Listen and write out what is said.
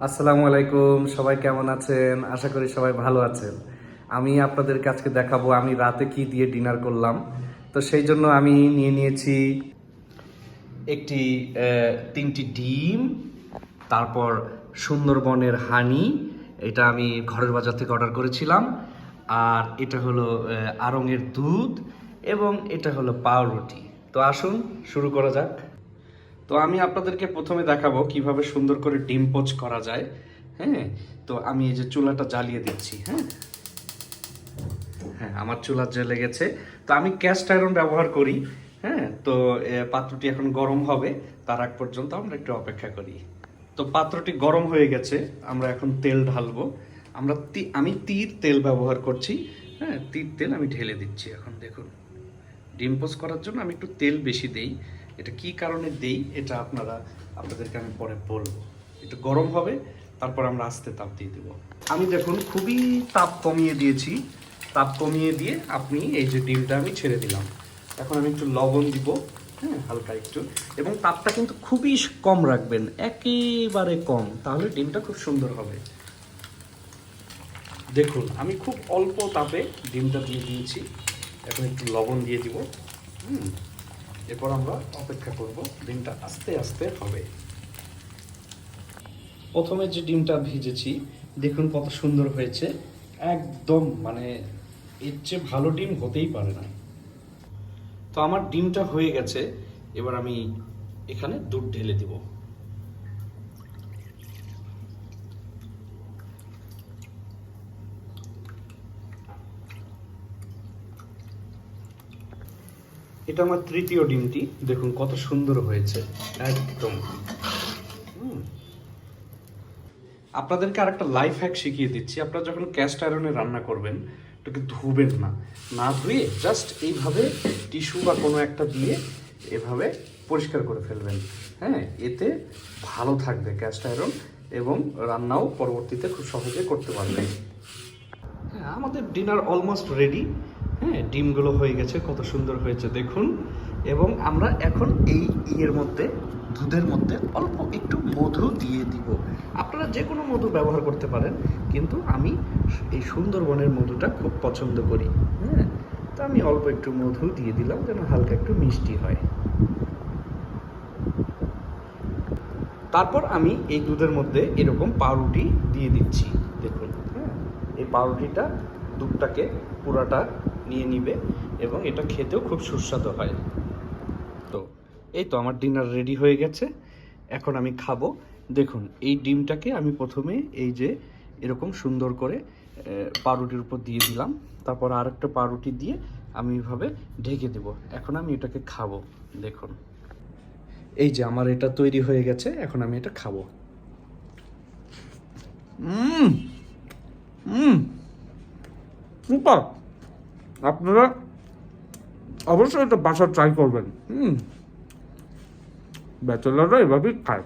আসসালামু আলাইকুম, সবাই কেমন আছেন? আশা করি সবাই ভালো আছেন। আমি আপনাদেরকে আজকে দেখাবো আমি রাতে কি দিয়ে ডিনার করলাম। তো সেই জন্য আমি নিয়ে নিয়েছি একটি 3টি ডিম, তারপর সুন্দরবনের হানি, এটা আমি ঘরের বাজার থেকে অর্ডার করেছিলাম। আর এটা হলো আড়ংয়ের দুধ এবং এটা হলো পাউরুটি। তো আসুন শুরু করা যাক। তো আমি আপনাদেরকে প্রথমে দেখাবো কিভাবে সুন্দর করে ডিম পোচ করা যায়। হ্যাঁ, তো আমি এই যে চুলাটা জ্বালিয়ে দিচ্ছি। হ্যাঁ হ্যাঁ আমার চুলা জ্বলে গেছে। তো আমি ক্যাস্ট আয়রন ব্যবহার করি। হ্যাঁ, তো পাত্রটি এখন গরম হবে, তার আগ পর্যন্ত আমরা একটু অপেক্ষা করি। তো পাত্রটি গরম হয়ে গেছে, আমরা এখন তেল ঢালবো। আমি তীর তেল ব্যবহার করছি। হ্যাঁ, তীর তেল আমি ঢেলে দিচ্ছি। এখন দেখুন, ডিম পোচ করার জন্য আমি একটু তেল বেশি দেই। এটা কি কারণে দেই এটা আপনাদেরকে আমি পরে বলবো। একটু গরম হবে, তারপর আমরা আস্তে তাপ দিয়ে দেবো। আমি দেখুন খুবই তাপ কমিয়ে দিয়েছি। তাপ কমিয়ে দিয়ে আপনি এই যে ডিমটা আমি ছেড়ে দিলাম। এখন আমি একটু লবণ দিব। হ্যাঁ, হালকা একটু। এবং তাপটা কিন্তু খুবই কম রাখবেন, একেবারে কম, তাহলে ডিমটা খুব সুন্দর হবে। দেখুন আমি খুব অল্প তাপে ডিমটা দিয়ে দিয়েছি। এখন একটু লবণ দিয়ে দিব। এরপর আমরা অপেক্ষা করব, ডিমটা আস্তে আস্তে হবে। প্রথমে যে ডিমটা ভেজেছি দেখুন কত সুন্দর হয়েছে, একদম মানে এর চেয়ে ভালো ডিম হতেই পারে না। তো আমার ডিমটা হয়ে গেছে, এবার আমি এখানে দুধ ঢেলে দিব। এটা আমার তৃতীয় ডিমটি, দেখুন কত সুন্দর হয়েছে একদম। আপনাদেরকে আরেকটা লাইফ হ্যাক শিখিয়ে দিচ্ছি। আপনারা যখন ক্যাস্ট আয়রনে রান্না করবেন, এটাকে ধুবেন না, না ধুয়ে জাস্ট এইভাবে টিস্যু বা কোনো একটা দিয়ে এভাবে পরিষ্কার করে ফেলবেন। হ্যাঁ, এতে ভালো থাকবে ক্যাস্ট আয়রন এবং রান্নাও পরবর্তীতে খুব সহজে করতে পারবেন। হ্যাঁ, আমাদের ডিনার অলমোস্ট রেডি। হ্যাঁ, ডিমগুলো হয়ে গেছে, কত সুন্দর হয়েছে দেখুন। এবং আমরা এখন এই মধ্যে, দুধের মধ্যে অল্প একটু মধু দিয়ে দিব। আপনারা যে কোনো মধু ব্যবহার করতে পারেন, কিন্তু আমি এই সুন্দরবনের মধুটা খুব পছন্দ করি। হ্যাঁ, তো আমি অল্প একটু মধু দিয়ে দিলাম যেন হালকা একটু মিষ্টি হয়। তারপর আমি এই দুধের মধ্যে এরকম পাউরুটি দিয়ে দিচ্ছি। দেখুন, হ্যাঁ, এই পাউরুটিটা দুধটাকে পুরাটা নিয়ে নিবে এবং এটা খেতেও খুব সুস্বাদু হয়। তো এই তো আমার ডিনার রেডি হয়ে গেছে, এখন আমি খাবো। দেখুন এই ডিমটাকে আমি প্রথমে এই যে এরকম সুন্দর করে পাউরুটির উপর দিয়ে দিলাম, তারপর আরেকটা পাউরুটি দিয়ে আমি এইভাবে ঢেকে দেব। এখন আমি এটাকে খাবো। দেখুন এই যে আমার এটা তৈরি হয়ে গেছে, এখন আমি এটা খাবো। হুম হুম সুপার। আপনারা অবশ্যই এটা বাসা ট্রাই করবেন। ব্যাচেলাররা এভাবেই খায়।